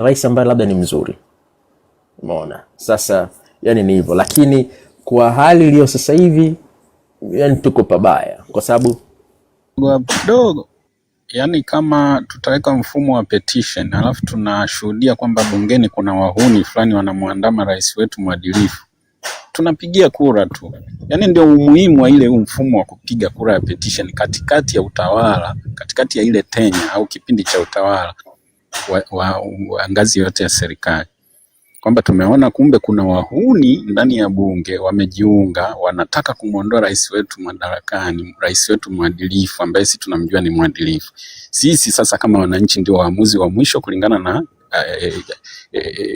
rais ambaye labda ni mzuri. Umeona? Sasa yani ni hivyo, lakini kwa hali iliyo sasa hivi yani tuko pabaya kwa sababu dogo. Yani kama tutaweka mfumo wa petition alafu tunashuhudia kwamba bungeni kuna wahuni fulani wanamuandama rais wetu mwadilifu, tunapigia kura tu. Yani ndio umuhimu wa ile mfumo wa kupiga kura ya petition katikati ya utawala, katikati ya ile tenya au kipindi cha utawala wa ngazi yote ya serikali, kwamba tumeona kumbe kuna wahuni ndani ya bunge wamejiunga, wanataka kumuondoa rais wetu madarakani, rais wetu mwadilifu ambaye sisi tunamjua ni mwadilifu. Sisi sasa kama wananchi ndio waamuzi wa mwisho kulingana na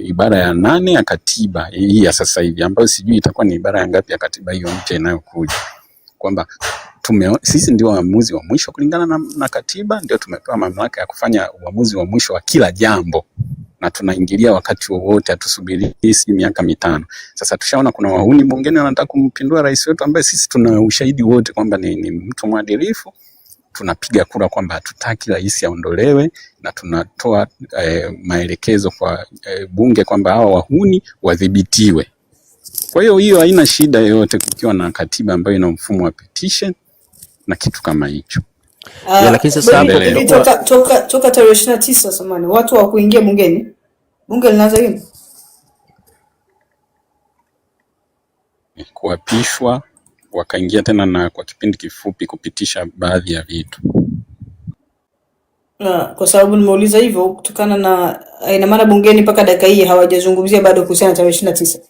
ibara ya 8 ya katiba hii ya sasa hivi, ambayo sijui itakuwa ni ibara ya ngapi ya katiba hiyo mpya inayokuja, kwamba sisi ndio waamuzi wa mwisho kulingana na katiba, ndio tumepewa mamlaka ya kufanya uamuzi wa mwisho wa kila jambo, na tunaingilia wakati wowote, hatusubiri miaka 5. Sasa tushaona kuna wahuni bungeni wanataka kumpindua rais wetu ambaye sisi tuna ushahidi wote kwamba ni mtu mwadilifu. Tunapiga kura kwamba hatutaki rais aondolewe, na tunatoa maelekezo kwa bunge kwamba hawa wahuni wadhibitiwe. Kwa hiyo haina shida yoyote kukiwa na katiba ambayo ina mfumo wa petition na kitu kama hicho. Lakini sasa toka tarehe 29 samani watu wa kuingia bungeni, bunge linaanza lini? Kuapishwa, wakaingia tena na kwa kipindi kifupi kupitisha baadhi ya vitu. Kwa sababu nimeuliza hivyo kutokana na ina maana bungeni mpaka dakika hii hawajazungumzia bado kuhusiana na tarehe 29.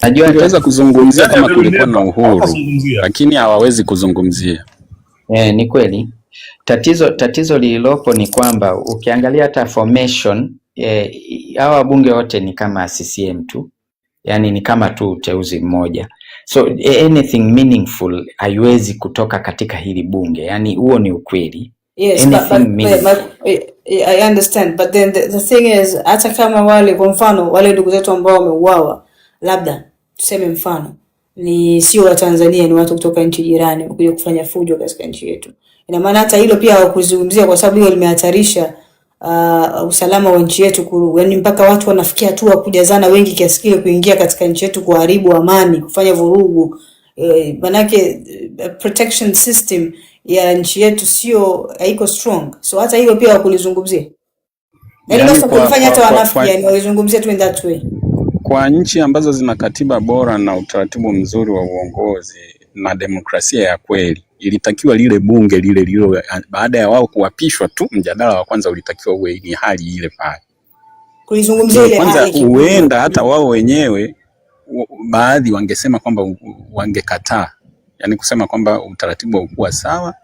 Najua tunaweza kuzungumzia kama kulikuwa na uhuru, lakini hawawezi kuzungumzia. Ni kweli. Tatizo lililopo ni kwamba ukiangalia hata formation hawa bunge wote ni kama CCM tu. Yani ni kama tu uteuzi mmoja. So anything meaningful haiwezi kutoka katika hili bunge. Yani huo ni ukweli. Yes, but I understand, but then the thing is hata kama wale kwa mfano wale ndugu zetu ambao wameuawa, labda tuseme mfano ni sio wa Tanzania, ni watu kutoka nchi jirani wamekuja kufanya fujo katika nchi yetu, ina maana hata hilo pia hawakuzungumzia kwa sababu hilo limehatarisha usalama wa nchi yetu, yani mpaka watu wanafikia hatua kujazana wengi kiasi kile kuingia katika nchi yetu kuharibu amani, kufanya vurugu. Manake protection system ya nchi yetu sio haiko strong, so hata hilo pia hawakulizungumzia. Yani basi kufanya hata wanafiki yani walizungumzia tu in that way. Kwa nchi ambazo zina katiba bora na utaratibu mzuri wa uongozi na demokrasia ya kweli, ilitakiwa lile bunge lile baada ya wao kuapishwa tu, mjadala wa kwanza ulitakiwa uwe ni hali ile pale. Kulizungumzia ile hali. Huenda hata wao wenyewe baadhi wangesema kwamba wangekataa. Yani kusema kwamba utaratibu haukuwa sawa.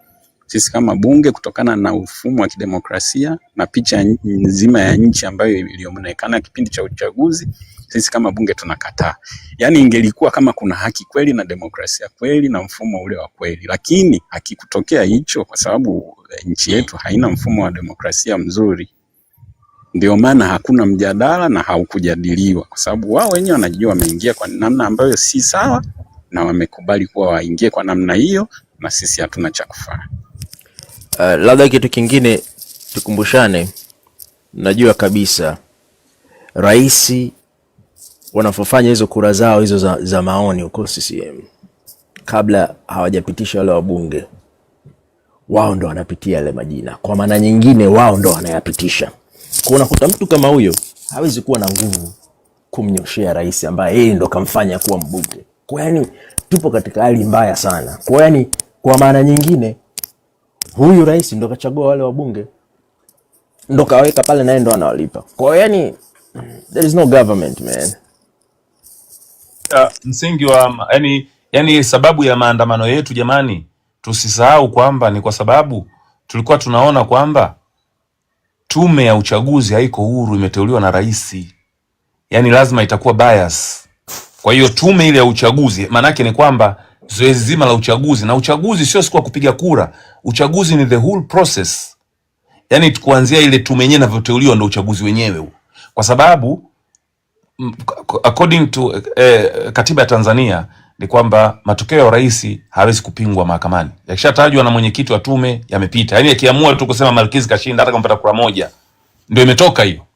Sisi kama bunge kutokana na mfumo wa kidemokrasia na picha nzima ya nchi ambayo ilionekana kipindi cha uchaguzi, sisi kama bunge tunakataa. Yani ingelikuwa kama kuna haki kweli na demokrasia kweli na mfumo ule wa kweli, lakini hakikutokea hicho kwa sababu nchi yetu haina mfumo wa demokrasia mzuri. Ndio maana hakuna mjadala na haukujadiliwa kwa sababu wao wenyewe wanajua wameingia kwa namna ambayo si sawa na wamekubali kuwa waingie kwa namna hiyo, na sisi hatuna cha kufanya. Labda kitu kingine tukumbushane, najua kabisa rais wanapofanya hizo kura zao hizo za maoni huko CCM, kabla hawajapitisha wale wabunge, wao ndo wanapitia yale majina. Kwa maana nyingine wao ndo wanayapitisha. Kwa unakuta mtu kama huyo hawezi kuwa na nguvu kumnyoshea rais ambaye yeye ndo kamfanya kuwa mbunge. Kwa yani tupo katika hali mbaya sana. Kwa yani kwa maana nyingine huyu rais ndo kachagua wale wabunge, ndo kaweka pale na ndo anawalipa. Kwa yani there is no government, man. Msingi wa yani sababu ya maandamano yetu jamani, tusisahau kwamba ni kwa sababu tulikuwa tunaona kwamba tume ya uchaguzi haiko huru, imeteuliwa na rais. Yani lazima itakuwa bias. Kwa hiyo tume ile ya uchaguzi manake ni kwamba zoezi zima la uchaguzi, na uchaguzi sio siku kupiga kura, uchaguzi ni the whole process. Yani kuanzia ile tume yenyewe inavyoteuliwa ndio uchaguzi wenyewe. Kwa sababu according to katiba ya Tanzania ni kwamba matokeo ya urais hawezi kupingwa mahakamani. Yakishatajwa na mwenyekiti wa tume yamepita. Yaani akiamua tu kusema Malkizi kashinda hata kama mpata kura moja, ndio imetoka hiyo.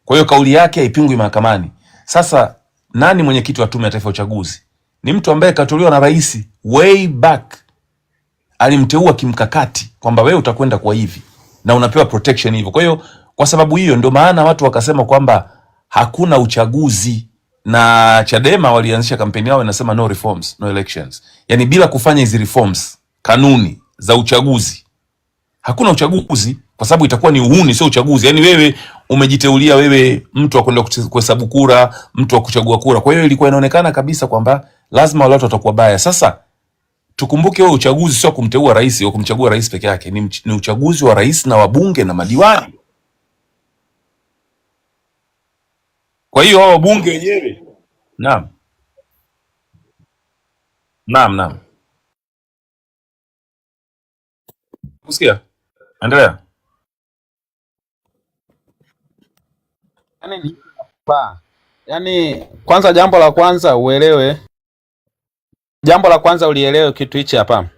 Kwa hiyo kauli yake haipingwi mahakamani. Sasa nani mwenyekiti wa tume ya taifa ya uchaguzi? Ni mtu ambaye katoliwa na rais way back. Alimteua kimkakati kwamba wewe utakwenda kwa hivi na unapewa protection hivyo. Kwa hiyo kwa sababu hiyo ndio maana watu wakasema kwamba hakuna uchaguzi, na Chadema walianzisha kampeni yao inasema no reforms, no elections. Yaani bila kufanya hizi reforms, kanuni za uchaguzi, hakuna uchaguzi, kwa sababu itakuwa ni uhuni, sio uchaguzi. Yaani wewe umejiteulia wewe mtu wa kwenda kuhesabu kura, mtu wa kuchagua kura. Kwa hiyo ilikuwa inaonekana kabisa kwamba lazima wale watu watakuwa baya. Sasa tukumbuke huo uchaguzi sio kumteua rais au kumchagua rais peke yake, ni uchaguzi wa rais na wabunge na madiwani. Kwa hiyo hao wabunge wenyewe, naam. Kusikia? Endelea. Yaani kwanza jambo la kwanza ulielewe kitu hichi hapa,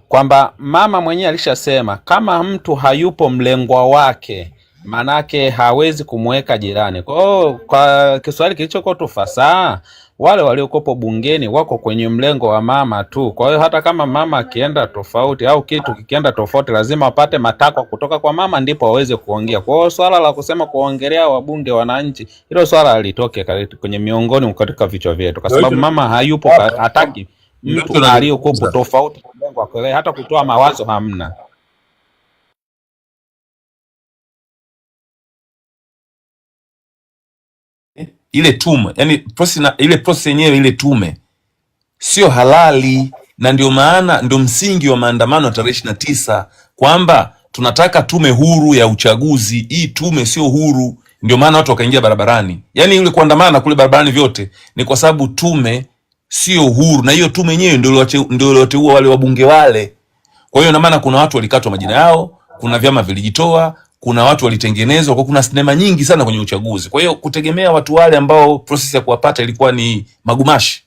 kwamba mama mwenyewe alishasema kama mtu hayupo mlengwa wake manake hawezi kumweka jirani. Kwa hiyo kwa Kiswahili kilichokuwa tu fasaha, wale waliokopo bungeni wako kwenye mlengo wa mama tu. Kwa hiyo hata kama mama akienda tofauti au kitu kikienda tofauti, lazima wapate matakwa kutoka kwa mama ndipo waweze kuongea. Kwa hiyo swala la kusema kuongelea wabunge wananchi, hilo swala alitoke kwenye miongoni katika vichwa vyetu, kwa sababu mama hayupo, hataki mtu aliyokopo tofauti kwa mlengo wake, hata kutoa mawazo hamna. Ile tume, yani process yenyewe ile tume sio halali, na ndio maana ndio msingi wa maandamano ya tarehe 29 kwamba tunataka tume huru ya uchaguzi. Hii tume sio huru, ndio maana watu wakaingia barabarani. Yani yule kuandamana kule barabarani vyote ni kwa sababu tume sio huru, na hiyo tume yenyewe ndio iliyoteua wale wabunge wale. Kwa hiyo ina maana kuna watu walikatwa majina yao, kuna vyama vilijitoa, kuna watu walitengenezwa, kwa kuna sinema nyingi sana kwenye uchaguzi. Kwa hiyo kutegemea watu wale ambao process ya kuwapata ilikuwa ni magumashi,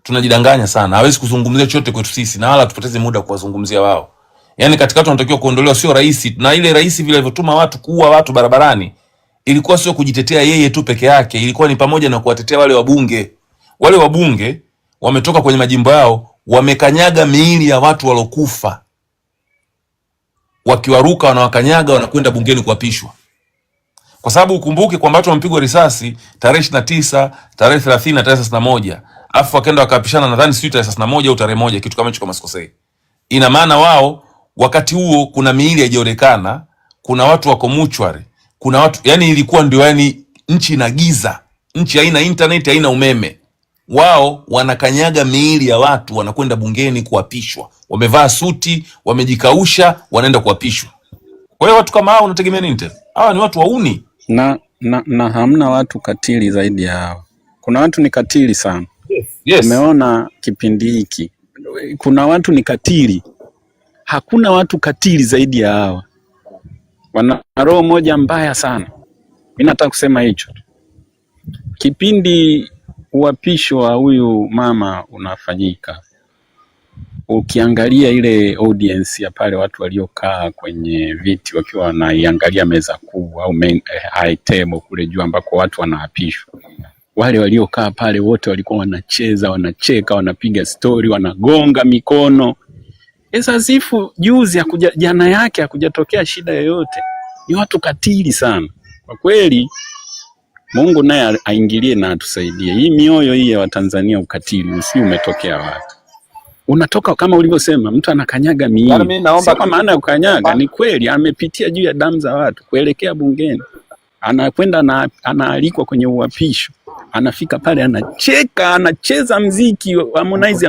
tunajidanganya sana. Hawezi kuzungumzia chochote kwetu sisi, na wala tupoteze muda kuwazungumzia wao. Yani katika watu wanatakiwa kuondolewa sio rais, na ile rais vile alivyotuma watu kuua watu barabarani ilikuwa sio kujitetea yeye tu peke yake, ilikuwa ni pamoja na kuwatetea wale wabunge. Wale wabunge wametoka kwenye majimbo yao, wamekanyaga miili ya watu walokufa, wakiwaruka wanawakanyaga, wanakwenda bungeni kuapishwa. Kwa sababu ukumbuke kwamba watu wamepigwa risasi tarehe 29, tarehe 30 na tarehe 31. Afu wakaenda wakaapishana nadhani sio tarehe 31 au tarehe 1, kitu kama hicho kama sikosei. Ina maana wao wakati huo kuna miili haijaonekana, kuna watu wako muchwari, kuna watu, yani ilikuwa ndio, yani nchi ina giza, nchi haina internet, haina umeme. Wao wanakanyaga miili ya watu, wanakwenda bungeni kuapishwa, wamevaa suti, wamejikausha, wanaenda kuapishwa. Kwa hiyo watu kama hao unategemea nini tena? Hawa ni watu wauni. Na hamna watu katili zaidi ya hao. Kuna watu ni katili sana. Yes. Umeona kipindi hiki kuna watu ni katili, hakuna watu katili zaidi ya hawa. Wana roho moja mbaya sana. Mimi nataka kusema hicho. Kipindi uapisho wa huyu mama unafanyika, ukiangalia ile audience ya pale watu waliokaa kwenye viti wakiwa wanaiangalia meza kuu au high table kule juu ambako watu wanaapishwa, wale waliokaa pale wote walikuwa wanacheza, wanacheka, wanapiga story, wanagonga mikono. Sifu juzi jana yake hakujatokea shida yoyote. Ni watu katili sana kwa kweli. Mungu naye aingilie na atusaidie. Hii mioyo hii ya Watanzania, ukatili usio umetokea wapi? Unatoka kama ulivyosema, mtu anakanyaga miili. Kwa maana ya kukanyaga ni kweli amepitia juu ya damu za watu kuelekea bungeni. Anakwenda na anaalikwa kwenye uapisho. Anafika pale anacheka, anacheza mziki, Harmonize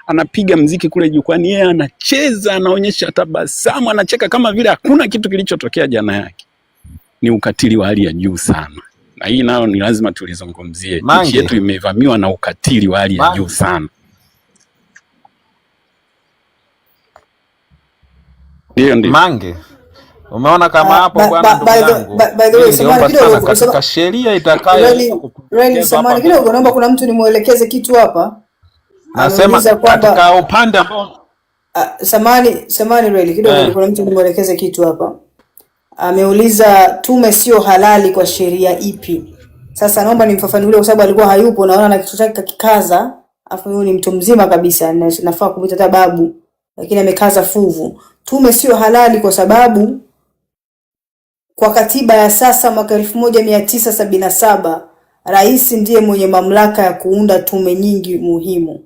anapiga mziki kule jukwani, yeye anacheza, anaonyesha tabasamu, anacheka kama vile hakuna kitu kilichotokea jana yake. Ni ukatili wa hali ya juu sana. Na hii nao ni lazima tulizungumzie. Nchi yetu imevamiwa na ukatili wa hali ya juu sana. Ndio. Mange, umeona kama hapo bwana, ndugu yangu. By the way, samahani kidogo, katika sheria itakayo Rally, samahani kidogo, naomba kuna mtu nimuelekeze kitu hapa. Nasema katika upande ambao samani really kidogo, kuna mtu nimuelekeze kitu hapa. Ameuliza tume sio halali kwa sheria ipi? Sasa naomba nimfafanulie kwa sababu alikuwa hayupo, naona na kitu chake kakikaza. Afu huyu ni mtu mzima kabisa, nafaa kumuita hata babu, lakini amekaza fuvu. Tume sio halali kwa sababu kwa katiba ya sasa mwaka 1977 rais ndiye mwenye mamlaka ya kuunda tume nyingi muhimu.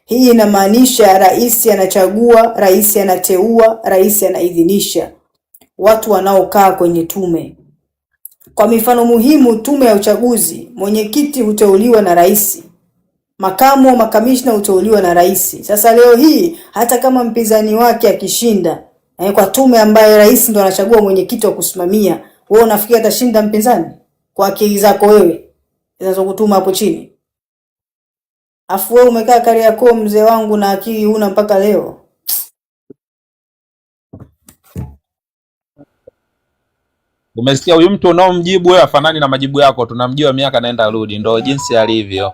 Hii inamaanisha rais anachagua, rais anateua, rais anaidhinisha watu wanaokaa kwenye tume. Kwa mifano muhimu, tume ya uchaguzi, mwenyekiti huteuliwa na rais. Makamu wa makamishna huteuliwa na rais. Sasa leo hii hata kama mpinzani wake akishinda, kwa tume ambaye rais ndo anachagua mwenyekiti wa kusimamia, wewe unafikiri atashinda mpinzani? Kwa akili zako wewe zinazokutuma hapo chini. Afu wewe umekaa Kariakoo mzee wangu na akili huna mpaka leo. Umesikia huyu mtu unaomjibu wewe afanani na majibu yako, tunamjua miaka naenda rudi, ndio jinsi alivyo.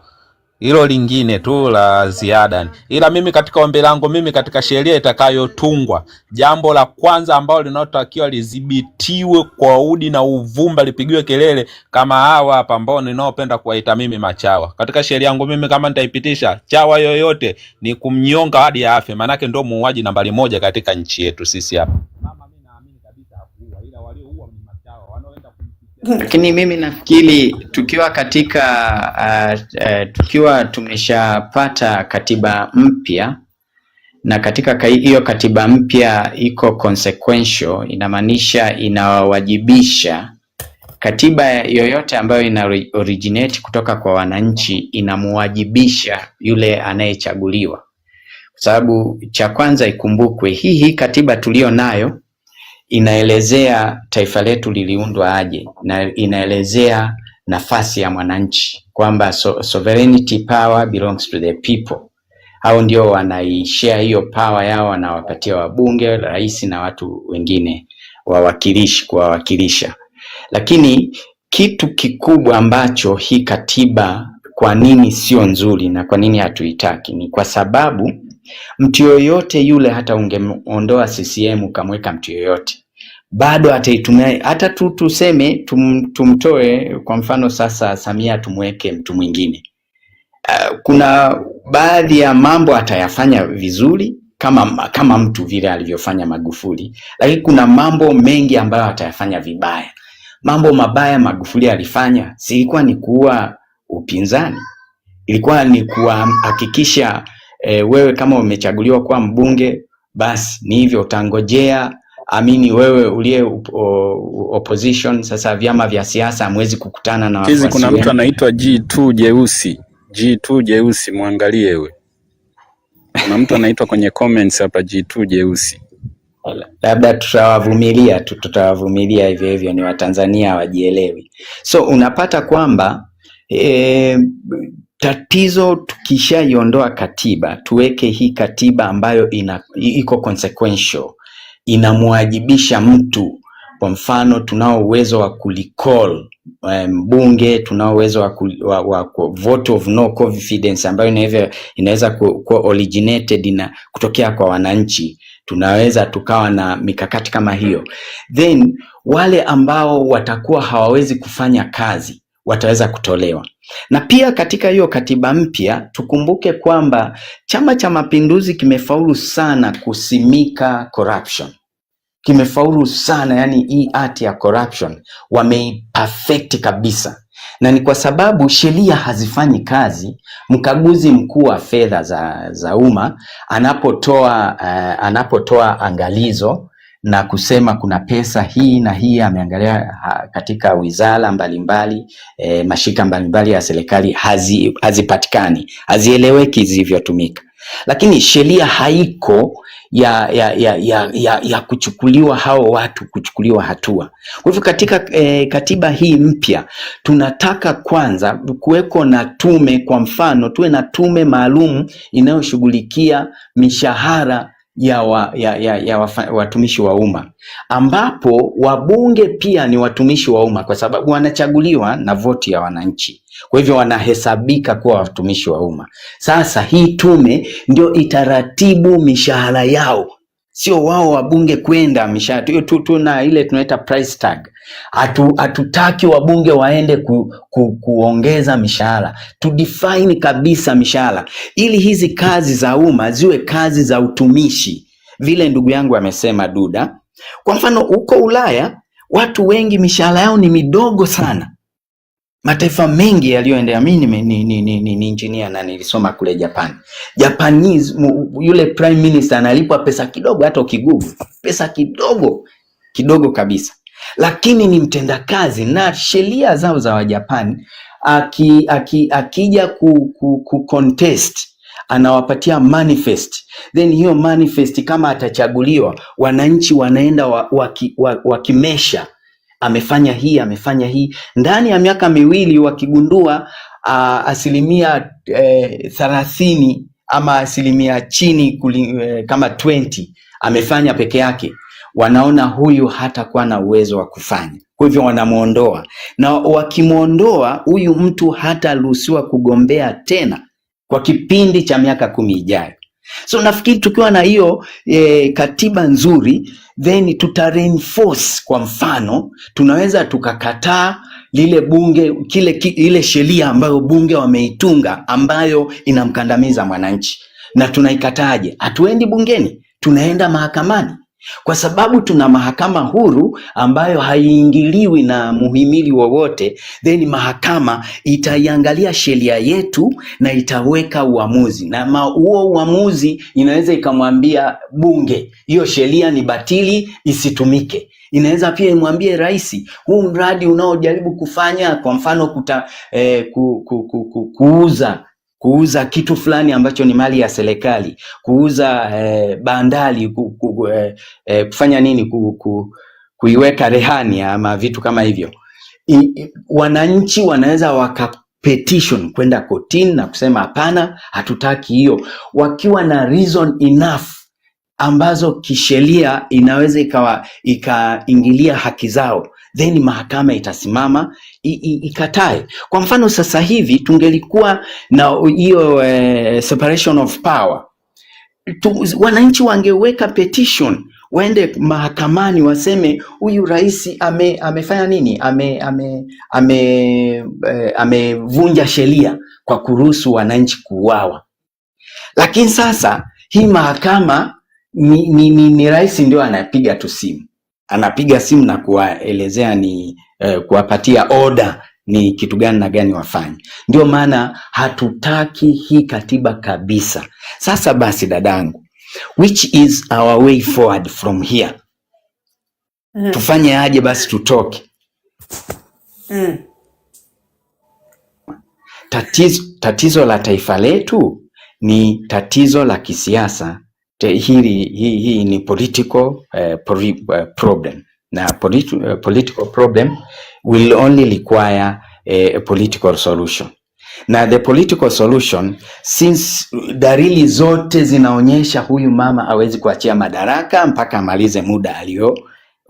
Hilo lingine tu la ziada. Ila mimi katika ombi langu, mimi katika sheria itakayotungwa, jambo la kwanza ambalo linalotakiwa lidhibitiwe kwa udi na uvumba, lipigiwe kelele kama hawa hapa ambao ninaopenda kuwaita mimi machawa. Katika sheria yangu mimi kama nitaipitisha, chawa yoyote ni kumnyonga hadi afe, maana yake ndio muuaji nambari 1 katika nchi yetu sisi hapa. Mama mimi naamini kabisa hakuua, ila walioua ni machawa wanaoenda. Lakini mimi nafikiri tukiwa katika tukiwa tumeshapata katiba mpya, na katika hiyo katiba mpya iko consequential, inamaanisha inawajibisha. Katiba yoyote ambayo ina originate kutoka kwa wananchi inamuwajibisha yule anayechaguliwa. Kwa sababu cha kwanza ikumbukwe, hii katiba tulio nayo inaelezea taifa letu liliundwa aje, na inaelezea nafasi ya mwananchi kwamba sovereignty power belongs to the people. Hao ndio wanaishare hiyo power yao, wanawapatia wabunge, rais na watu wengine wawakilishi kuwawakilisha. Lakini kitu kikubwa ambacho hii katiba kwa nini sio nzuri na kwa nini hatuitaki ni kwa sababu mtu yoyote yule, hata ungeondoa CCM ukamweka mtu yoyote, bado ataitumia. Hata tuseme tumtoe kwa mfano sasa Samia, tumweke mtu mwingine, kuna baadhi ya mambo atayafanya vizuri kama mtu vile alivyofanya Magufuli, lakini kuna mambo mengi ambayo atayafanya vibaya. Mambo mabaya Magufuli alifanya si ilikuwa ni kuua upinzani, ilikuwa ni kuhakikisha wewe kama umechaguliwa kuwa mbunge, basi ni hivyo utangojea. Amini wewe ulie opposition, sasa vyama vya siasa hamwezi kukutana na wafuasi. Kuna mtu anaitwa G2 jeusi, G2 jeusi, muangalie wewe. Kuna mtu anaitwa kwenye comments hapa G2 jeusi. Labda tutawavumilia hivyo, ni Watanzania hawajielewi. So unapata kwamba tatizo tukishaiondoa katiba, tuweke hii katiba ambayo iko consequential, inamwajibisha mtu. Kwa mfano tunao uwezo wa kulicall mbunge, tunao uwezo wa vote of no confidence ambayo inaweza kuwa originated na kutokea kwa wananchi. Tunaweza tukawa na mikakati kama hiyo, then wale ambao watakuwa hawawezi kufanya kazi wataweza kutolewa. Na pia katika hiyo katiba mpya tukumbuke kwamba Chama cha Mapinduzi kimefaulu sana kusimika corruption. Kimefaulu sana, yani hii art ya corruption wameiperfect kabisa. Na ni kwa sababu sheria hazifanyi kazi. Mkaguzi mkuu wa fedha za umma anapotoa angalizo na kusema kuna pesa hii na hii, ameangalia katika wizara mbalimbali, mashirika mbalimbali ya serikali, hazipatikani, hazieleweki zilivyotumika. Lakini sheria haiko ya kuchukuliwa hao watu, kuchukuliwa hatua. Kwa hivyo katika katiba hii mpya tunataka kwanza kuweko na tume. Kwa mfano tuwe na tume maalum inayoshughulikia mishahara watumishi wa umma, ambapo wabunge pia ni watumishi wa umma kwa sababu wanachaguliwa na voti ya wananchi. Kwa hivyo wanahesabika kuwa watumishi wa umma. Sasa hii tume ndio itaratibu mishahara yao, sio wao wabunge kwenda mishahara. Tuna ile tunaita price tag. Hatutaki wabunge waende kuongeza mishahara. To define kabisa mishahara ili hizi kazi za umma ziwe kazi za utumishi. Vile ndugu yangu amesema Duda, kwa mfano huko Ulaya watu wengi mishahara yao ni midogo sana. Mataifa mengi yaliyoendelea, mimi ni engineer na nilisoma kule Japan. Japanese yule prime minister analipwa pesa kidogo, hata ukigugu pesa kidogo kabisa, lakini ni mtendakazi. Na sheria zao za Wajapani, akija ku contest anawapatia manifest, then hiyo manifest kama atachaguliwa, wananchi wanaenda wakimesha amefanya hii. Ndani ya miaka miwili wakigundua asilimia 30 ama asilimia chini kama 20 amefanya peke yake, wanaona huyu hatakuwa na uwezo wa kufanya. Kwa hivyo wanamuondoa, na wakimuondoa huyu mtu hataruhusiwa kugombea tena kwa kipindi cha miaka 10 ijayo. So nafikiri tukiwa na hiyo katiba nzuri, then tuta reinforce. Kwa mfano tunaweza tukakataa lile bunge ile sheria ambayo bunge wameitunga ambayo inamkandamiza mwananchi. Na tunaikataje? Hatuendi bungeni, tunaenda mahakamani, kwa sababu tuna mahakama huru ambayo haiingiliwi na muhimili wowote. Then mahakama itaiangalia sheria yetu na itaweka uamuzi, na huo uamuzi inaweza ikamwambia bunge hiyo sheria ni batili, isitumike. Inaweza pia imwambie rais, huu mradi unaojaribu kufanya, kwa mfano kuuza kitu fulani ambacho ni mali ya serikali, kuuza bandari, kufanya nini, kuiweka rehani ama vitu kama hivyo. Wananchi wanaweza wakapetition kwenda kotini na kusema hapana, hatutaki hiyo, wakiwa na reason enough ambazo kisheria inaweza ikaingilia haki zao, then mahakama itasimama ikatae. Kwa mfano sasa hivi tungelikuwa na hiyo separation of power, wananchi wangeweka petition, waende mahakamani waseme huyu rais amefanya nini, amevunja sheria kwa kuruhusu wananchi kuuawa. Lakini sasa hii mahakama ni rais ndio anapiga tu simu, anapiga simu na kuwaelezea kuwapatia order ni kitu gani na gani wafanye. Ndio maana hatutaki hii katiba kabisa. Sasa basi dadangu, which is our way forward from here? Tufanye aje basi tutoke? Tatizo la taifa letu ni tatizo la kisiasa. Hii ni political problem. Na political problem will only require a political solution. Na the political solution, since dalili zote zinaonyesha huyu mama hawezi kuachia madaraka mpaka amalize muda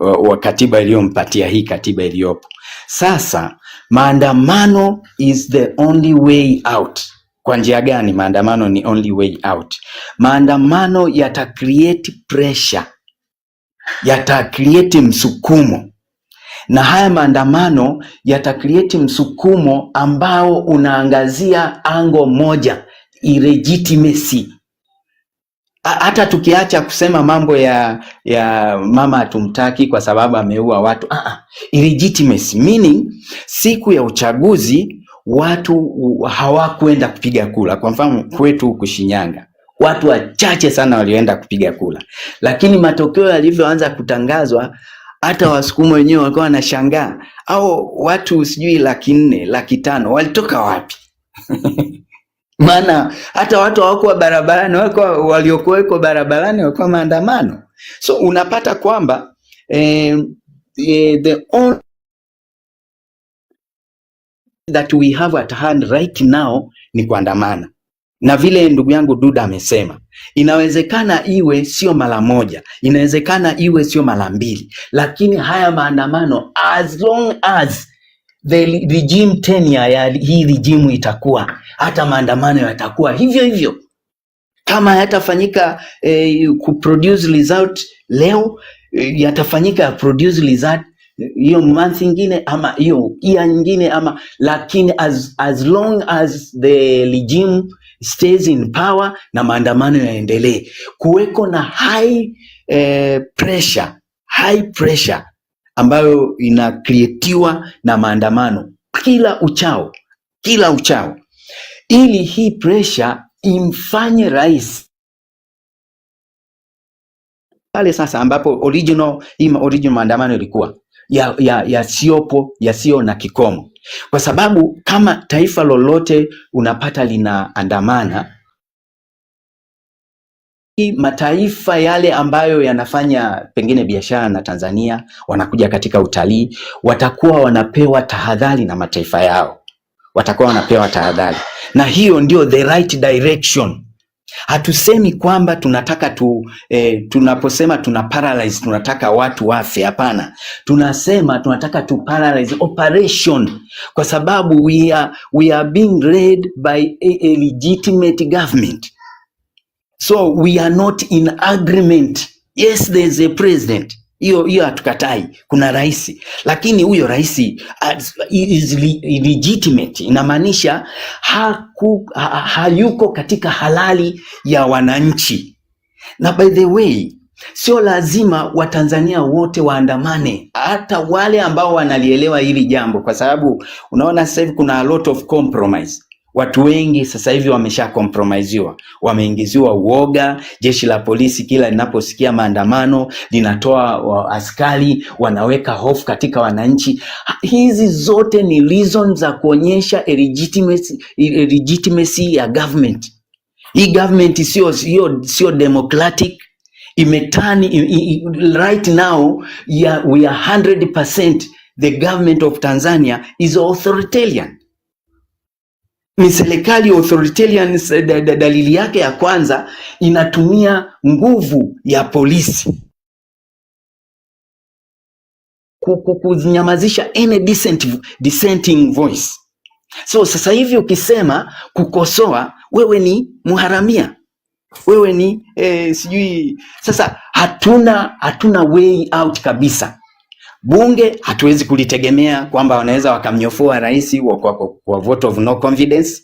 wa katiba iliyompatia hii katiba iliyopo. Sasa maandamano is the only way out. Kwa njia gani maandamano ni only way out? Maandamano yata create pressure, yata create msukumo, na haya maandamano yata create msukumo ambao unaangazia ango moja, illegitimacy. Hata tukiacha kusema mambo ya mama hatumtaki kwa sababu ameua watu, illegitimacy meaning siku ya uchaguzi watu hawakwenda kupiga kura. Kwa mfano kwetu huku Shinyanga, watu wachache sana walioenda kupiga kura, lakini matokeo yalivyoanza kutangazwa, hata Wasukuma wenyewe walikuwa wanashangaa, au watu sijui 400,000, 500,000 walitoka wapi? Maana hata watu hawakuwa barabarani, waliokuweko barabarani walikuwa maandamano. So unapata kwamba the only that we have at hand right now ni kuandamana. Na vile ndugu yangu Duda amesema, inawezekana iwe sio mara moja, inawezekana iwe sio mara mbili, lakini haya maandamano, as long as the regime tenure ya hii regime itakuwa, hata maandamano yatakuwa hivyo hivyo. Kama yatafanyika kuproduce result leo, yatafanyika produce result hiyo month nyingine ama hiyo year nyingine ama, lakini as long as the regime stays in power na maandamano yaendelee, kuweko na high pressure ambayo inakreatiwa na maandamano kila uchao, ili hii pressure imfanye rais pale sasa ambapo original maandamano ilikuwa yasio na kikomo. Kwa sababu kama taifa lolote unapata linaandamana, mataifa yale ambayo yanafanya pengine biashara na Tanzania, wanakuja katika utalii, watakuwa wanapewa tahadhari na mataifa yao, na hiyo ndio the right direction. Hatusemi kwamba tunataka tunaposema tuna paralyze tunataka watu wafe, hapana. Tunasema tunataka tu paralyze operation, kwa sababu we are being led by a legitimate government. So we are not in agreement. Yes, there is a president. Hiyo hatukatai, kuna rais, lakini huyo rais is illegitimate. Inamaanisha hayuko katika halali ya wananchi. Na by the way, sio lazima Watanzania wote waandamane, hata wale ambao wanalielewa hili jambo, kwa sababu unaona sasa hivi kuna a lot of compromise. Watu wengi sasa hivi wamesha compromisewa, wameingiziwa uoga. Jeshi la polisi kila linaposikia maandamano linatoa askari, wanaweka hofu katika wananchi. Hizi zote ni reasons za kuonyesha legitimacy ya government. Hii government sio democratic. Imetani right now we are 100% the government of Tanzania is authoritarian. Ni serikali authoritarian. Dalili yake ya kwanza, inatumia nguvu ya polisi kunyamazisha any dissenting voice. So sasa hivi ukisema kukosoa, wewe ni muharamia, wewe ni sijui. Sasa hatuna way out kabisa. Bunge hatuwezi kulitegemea kwamba wanaweza wakamnyofoa rais kwa vote of no confidence.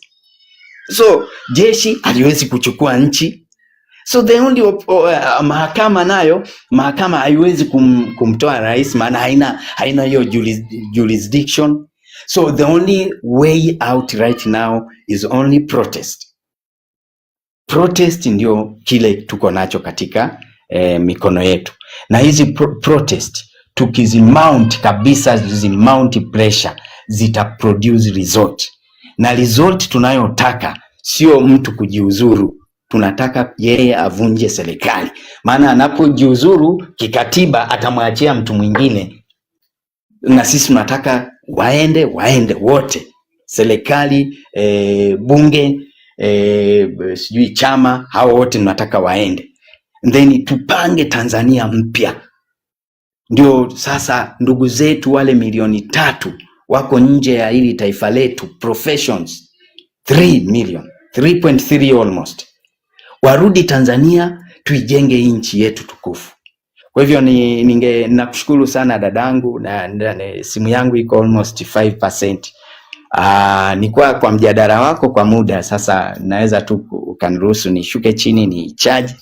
So jeshi haliwezi kuchukua nchi. So the only mahakama haiwezi kumtoa rais, maana haina hiyo jurisdiction. So the only way out right now is only protest. Protest ndio kile tuko nacho katika mikono yetu, na hizi protest tukizimount kabisa, zimount pressure, zita produce result. Na result tunayotaka sio mtu kujiuzuru, tunataka yeye avunje serikali. Maana anapojiuzuru kikatiba atamwachia mtu mwingine, na sisi tunataka waende wote, serikali, bunge, sijui chama, hao wote tunataka waende, then tupange Tanzania mpya. Ndio sasa ndugu zetu wale 3 wako nje ya hili taifa letu, professions 3.3 almost, warudi Tanzania, tuijenge nchi yetu tukufu. Kwa hivyo nakushukuru sana dadangu, na simu yangu iko almost 5%. Nikuwa kwa mjadala wako kwa muda sasa, naweza tu ukaniruhusu nishuke chini ni charge.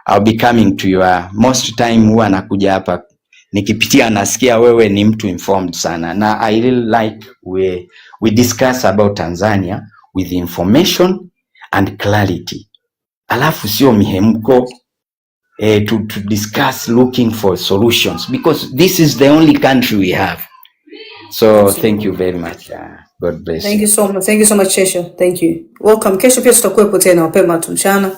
I'll be coming to your most time, huwa nakuja hapa nikipitia, nasikia wewe ni mtu informed sana, na I really like we discuss about Tanzania with information and clarity. Alafu sio mihemko, to discuss looking for solutions, because this is the only country we have. So thank you very much. God bless. Thank you so much. Thank you so much, Chesho. Thank you. Welcome. Kesho pia tutakuwepo tena mapema tu mchana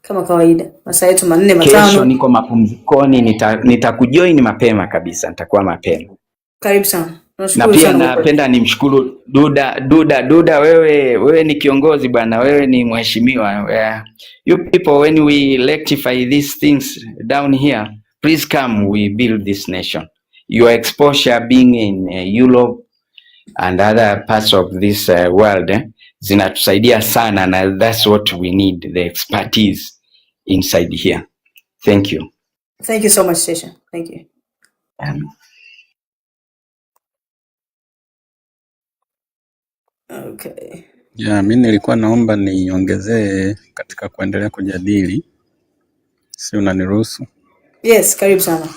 kama kawaida. Masaa yetu 4-5. Kesho niko mapumzikoni, nitakujoin mapema kabisa, nitakuwa mapema. Karibu sana. Na pia napenda nimshukuru Duda, wewe ni kiongozi bwana, wewe ni mheshimiwa. You people, when we rectify these things down here, please come, we build this nation. Your exposure being in Europe and other parts of this world zinatusaidia sana, na that's what we need, the expertise inside here. Thank you. Thank you so much, Session. Thank you. Okay. Yeah, mimi nilikuwa naomba niongezee katika kuendelea kujadili. Si unaniruhusu? Yes, karibu sana.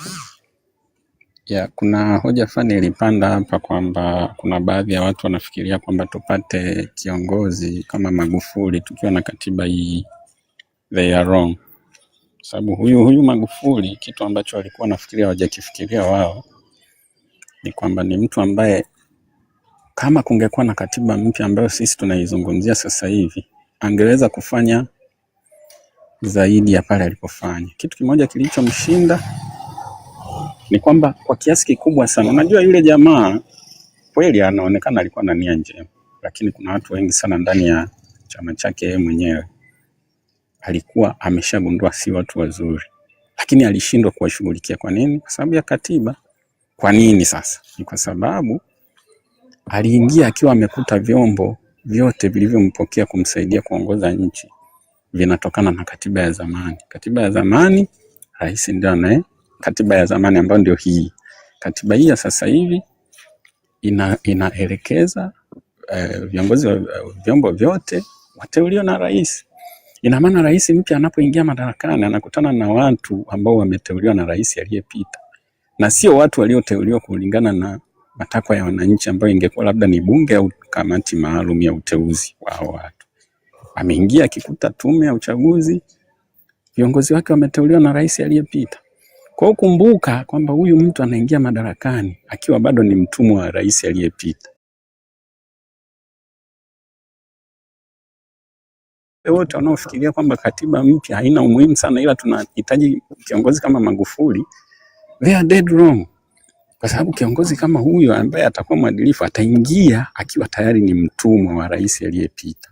Yeah, kuna hoja fani ilipanda hapa kwamba kuna baadhi ya watu wanafikiria kwamba tupate kiongozi kama Magufuli tukiwa na katiba hii. They are wrong. Sababu huyu Magufuli, kitu ambacho walikuwa nafikiria hawajakifikiria wao ni kwamba ni mtu ambaye kama kungekuwa na katiba mpya ambayo sisi tunaizungumzia sasa hivi, angeweza kufanya zaidi ya pale alipofanya. Kitu kimoja kilichomshinda ni kwamba kwa kiasi kikubwa sana, unajua yule jamaa kweli anaonekana alikuwa na nia njema, lakini kuna watu wengi sana ndani ya chama chake yeye mwenyewe alikuwa ameshagundua si watu wazuri, lakini alishindwa kuwashughulikia. Kwa nini? Kwa sababu ya katiba. Kwa nini sasa? Ni kwa sababu aliingia akiwa amekuta vyombo vyote vilivyompokea kumsaidia kuongoza nchi vinatokana na katiba ya zamani. Katiba ya zamani rais ndio anaye, katiba ya zamani ambayo ndio hii. Katiba hii ya sasa hivi inaelekeza viongozi wa vyombo vyote wateuliwa na rais. Ina maana rais mpya anapoingia madarakani anakutana na watu ambao wameteuliwa na rais aliyepita, na sio watu walioteuliwa kulingana na matakwa ya wananchi ambayo ingekuwa labda ni bunge au kamati maalum ya uteuzi wa watu. Ameingia akikuta tume ya uchaguzi viongozi wake wameteuliwa na rais aliyepita. Kwa hiyo kumbuka kwamba huyu mtu anaingia madarakani akiwa bado ni mtumwa wa rais aliyepita. Wote wanaofikiria kwamba katiba mpya haina umuhimu sana ila tunahitaji kiongozi kama Magufuli, they are dead wrong. Kwa sababu kiongozi kama huyo ambaye atakuwa mwadilifu ataingia akiwa tayari ni mtumwa wa rais aliyepita.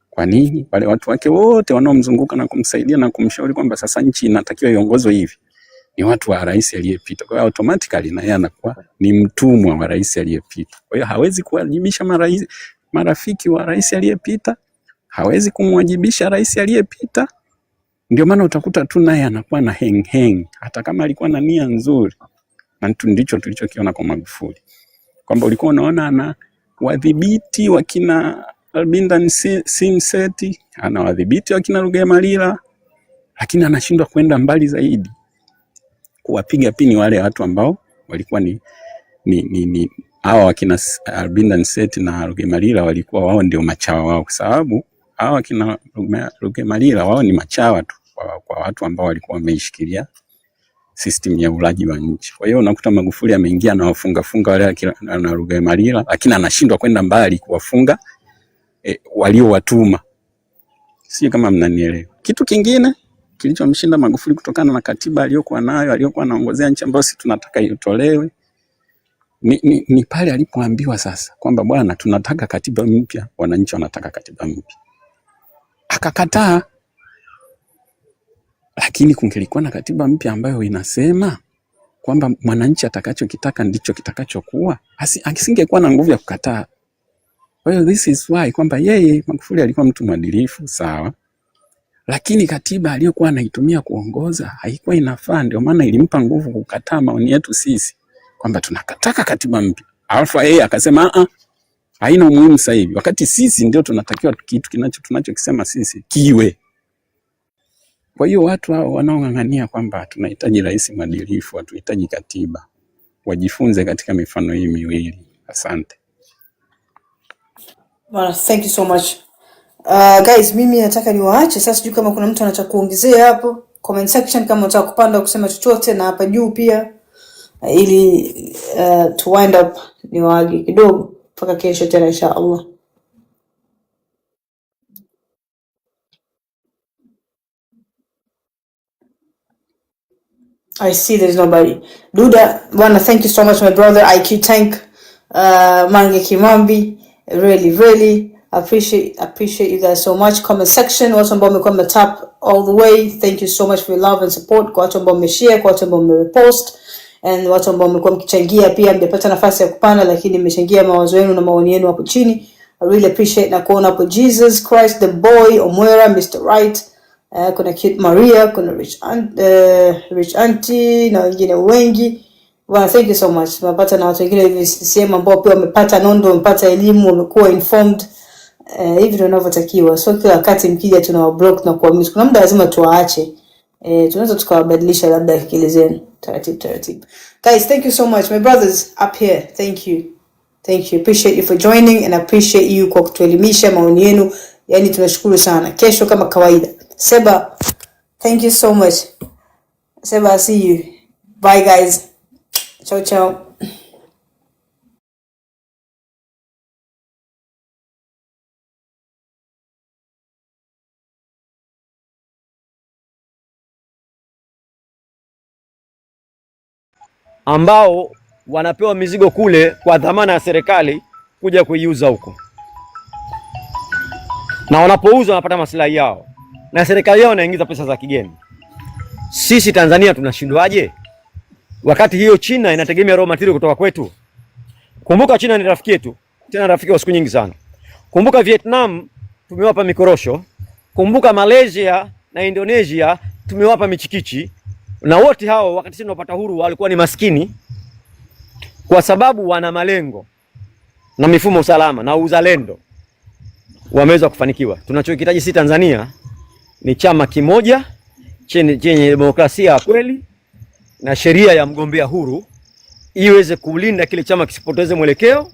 Kwa nini? Wale watu wake wote wanaomzunguka na kumsaidia na kumshauri kwamba sasa nchi inatakiwa iongozwe hivi ni watu wa rais aliyepita. Kwa hiyo automatically na yeye anakuwa ni mtumwa wa rais aliyepita. Kwa hiyo hawezi kuwajibisha marafiki wa rais aliyepita, hawezi kumwajibisha rais aliyepita. Ndio maana utakuta tu naye anakuwa na heng hata kama alikuwa na nia nzuri. Na ndicho tulichokiona kwa Magufuli, kwamba ulikuwa unaona ana wadhibiti wakina Albindan Sinseti, ana wadhibiti wakina Rugemalira, lakini anashindwa kwenda mbali zaidi kuwapiga pini wale watu ambao walikuwa ni hawa wakina Albindan Sinseti na Rugemalira walikuwa wao ndio machawa wao, kwa sababu hawa wakina Rugemalira wao ni machawa tu kwa watu ambao walikuwa wameishikilia system ya ulaji wa nchi. Kwa hiyo unakuta Magufuli ameingia na wafunga wale na Rugemalira, lakini anashindwa kwenda mbali kuwafunga waliowatuma. Sio kama mnanielewa. Kitu kingine kilichomshinda Magufuli kutokana na katiba aliyokuwa nayo, aliyokuwa anaongozea nchi ambayo sisi tunataka itolewe, ni pale alipoambiwa sasa kwamba bwana, tunataka katiba mpya, wananchi wanataka katiba mpya. Akakataa. Lakini kungelikuwa na katiba mpya ambayo inasema kwamba mwananchi atakachokitaka ndicho kitakachokuwa, asingekuwa na nguvu ya kukataa. Kwa hiyo this is why kwamba yeye Magufuli alikuwa mtu mwadilifu, sawa, lakini katiba aliyokuwa anaitumia kuongoza haikuwa inafaa. Ndio maana ilimpa nguvu kukataa maoni yetu sisi kwamba tunakataka katiba mpya. Alafu yeye akasema haina umuhimu sasa hivi, wakati sisi ndio tunatakiwa kitu tunachokisema sisi kiwe. Kwa hiyo watu hao wanaong'ang'ania kwamba tunahitaji rais mwadilifu, hatuhitaji katiba, wajifunze katika mifano hii miwili. Asante. Well, thank you so much. Guys, mimi nataka niwaache sasa, sijui kama kuna mtu anataka kuongezea hapo comment section, kama unataka kupanda kusema chochote, na hapa juu pia ili to wind up niwaage kidogo mpaka kesho tena inshallah. I see there's nobody. Duda, bwana, thank you so much my brother. I thank Mange Kimambi, really appreciate you guys so much. Comment section, watu ambao mmekuwa tap all the way, thank you so much for your love and support. Kwa watu ambao mmeshare, kwa watu ambao mmerepost, and watu ambao mmekuwa mkichangia pia, mjapata nafasi ya kupanda lakini mmechangia mawazo yenu na maoni yenu hapo chini. I really appreciate na kuona hapo Jesus Christ the boy, Omwera, Mr. Right, kuna Cute Maria, kuna Rich Auntie na wengine wengi. Well, thank you so much. Tumepata na watu wengine hivi CCM ambao pia wamepata nondo, wamepata elimu, wamekuwa informed. Hivi ndio inavyotakiwa. So kila wakati mkija tunawablock na kuwamute. Kuna muda lazima tuwaache. Tunaweza tukawabadilisha labda akili zenu taratibu. Guys, thank you so much. My brothers up here, thank you. Appreciate you for joining and appreciate you kwa kutuelimisha maoni yenu. Yani tunashukuru sana. Kesho kama kawaida. Seba, thank you so much. Seba, I'll see you. Bye guys. Ciao. Ambao wanapewa mizigo kule kwa dhamana ya serikali kuja kuiuza huko, na wanapouza wanapata maslahi yao, na serikali yao inaingiza pesa za kigeni. Sisi Tanzania tunashindwaje wakati hiyo China inategemea raw material kutoka kwetu? Kumbuka China ni rafiki yetu, tena rafiki wa siku nyingi sana. Kumbuka Vietnam tumewapa mikorosho, kumbuka Malaysia na Indonesia tumewapa michikichi, na wote hao wakati sisi tunapata huru walikuwa ni maskini, kwa sababu wana malengo na mifumo salama na uzalendo wameweza kufanikiwa. Tunachokitaji si Tanzania ni chama kimoja chenye demokrasia ya kweli na sheria ya mgombea huru iweze kulinda kile chama kisipoteze mwelekeo,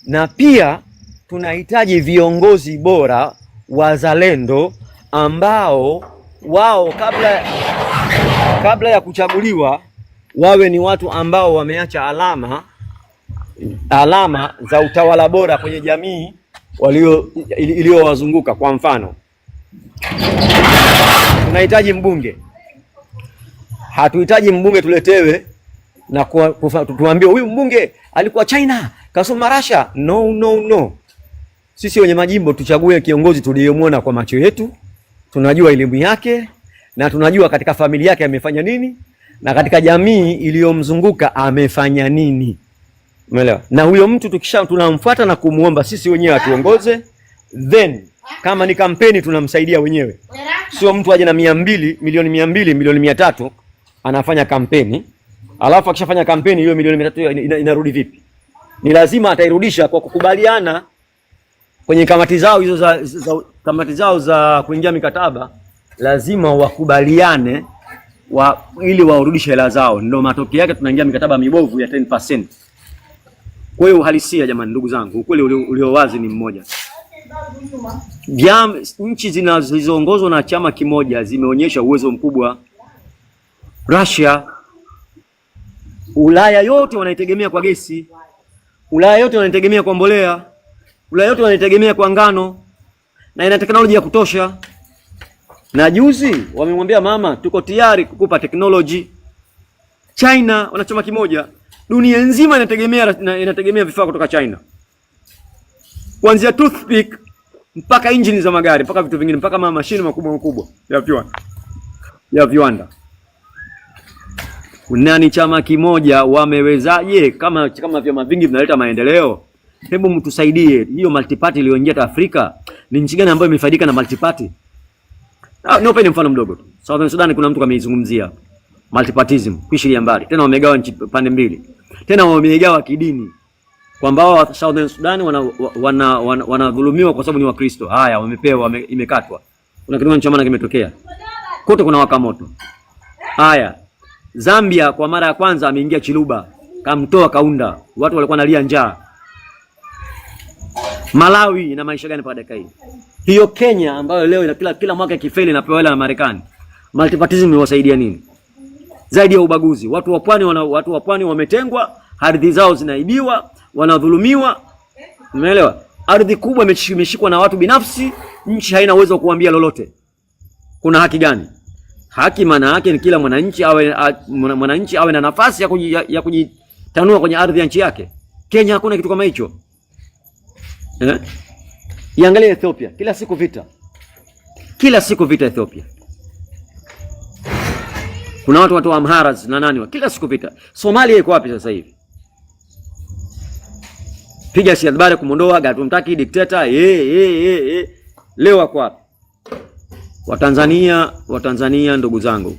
na pia tunahitaji viongozi bora wazalendo ambao wao kabla ya kuchaguliwa wawe ni watu ambao wameacha alama za utawala bora kwenye jamii iliyowazunguka. Kwa mfano, tunahitaji mbunge. Hatuhitaji mbunge tuletewe na tuambiwe huyu mbunge alikuwa China, kasoma Russia. No. Sisi wenye majimbo tuchague kiongozi tuliyemwona kwa macho yetu, tunajua elimu yake na tunajua katika familia yake amefanya nini na katika jamii iliyomzunguka amefanya nini. Umeelewa? Na huyo mtu tunamfuata na kumuomba sisi wenyewe atuongoze, then kama ni kampeni tunamsaidia wenyewe. Sio mtu aje na 200 milioni 300 anafanya kampeni, alafu akishafanya kampeni hiyo milioni 300 inarudi vipi? Ni lazima atairudisha kwa kukubaliana kwenye kamati zao hizo kamati zao za kuingia mikataba, lazima wakubaliane ili warudishe hela zao. Ndio matokeo yake tunaingia mikataba mibovu ya 10%. Kwa hiyo uhalisia, jamani, ndugu zangu, ukweli ulio wazi ni mmoja. Nchi zinazoongozwa na chama kimoja zimeonyesha uwezo mkubwa. Russia, Ulaya yote wanaitegemea kwa gesi. Ulaya yote wanaitegemea kwa mbolea. Ulaya yote wanaitegemea kwa ngano na ina teknolojia ya kutosha. Na juzi wamemwambia mama, tuko tayari kukupa teknoloji. China wana chama kimoja. Dunia nzima inategemea vifaa kutoka China. Kuanzia toothpick mpaka engine za magari, mpaka vitu vingine, mpaka mashine makubwa ya viwanda. Nani chama kimoja wamewezaje? Kama vyama vingi vinaleta maendeleo, hebu mtusaidie. Hiyo multiparty iliyoingia Afrika, ni nchi gani ambayo imefaidika na multiparty? Nipe mfano mdogo tu. Southern Sudan kuna mtu kameizungumzia multipartyism, kuishilia mbali. Tena wamegawa nchi pande mbili. Tena wamegawa kidini. Kwamba wao Southern Sudan wanadhulumiwa kwa sababu ni Wakristo. Haya, wamepewa, imekatwa. Kuna kitu cha maana kimetokea. Kote kuna waka moto. Haya, Zambia kwa mara ya kwanza ameingia Chiluba, kamtoa kaunda. Watu walikuwa nalia njaa. Malawi ina maisha gani mpaka dakika hii? Hiyo Kenya ambayo leo kila mwaka kifeli inapewa hela na Marekani. Multipartyism imewasaidia nini? Zaidi ya ubaguzi. Watu wa pwani wametengwa, ardhi zao zinaibiwa, wanadhulumiwa. Umeelewa? Ardhi kubwa imeshikwa na watu binafsi, nchi haina uwezo wa kuambia lolote. Kuna haki gani? Haki maana yake ni kila mwananchi awe na nafasi ya kujitanua kwenye ardhi ya nchi yake. Kenya hakuna kitu kama hicho. Iangalie Ethiopia, kila siku vita. Kila siku vita Ethiopia. Kuna watu wa Amhara na nani, kila siku vita. Somalia iko wapi sasa hivi? Piga Siad Barre kumondoa, hatumtaki dikteta. Leo wako wapi? Watanzania ndugu zangu,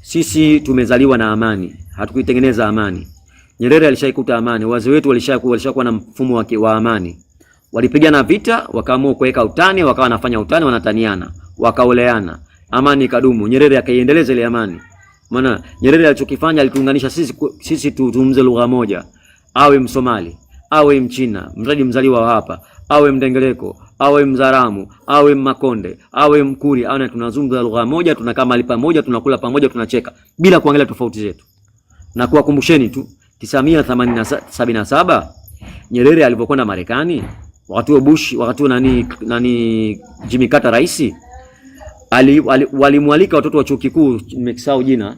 sisi tumezaliwa na amani, hatukuitengeneza amani. Nyerere alishaikuta amani, wazee wetu walishakuwa na mfumo wa amani. Walipigana vita, wakaamua kuweka utani, wakawa wanafanya utani, wanataniana, wakaoleana, amani ikadumu. Nyerere akaiendeleza ile amani. Maana Nyerere alichokifanya alituunganisha sisi tuzungumze lugha moja. Awe Msomali, awe Mchina, mradi mzaliwa hapa, awe Mdengeleko, awe Mzaramu, awe Makonde, awe Mkuri, awe tunazungumza lugha moja, tunakaa mahali pamoja, tunakula pamoja, tunacheka bila kuangalia tofauti zetu. Na kuwakumbusheni tu 1977 Nyerere alipokwenda Marekani, wakati wa Bush, wakati wa nani Jimmy Carter rais, walimwalika watoto wa chuo kikuu, nimekisahau jina,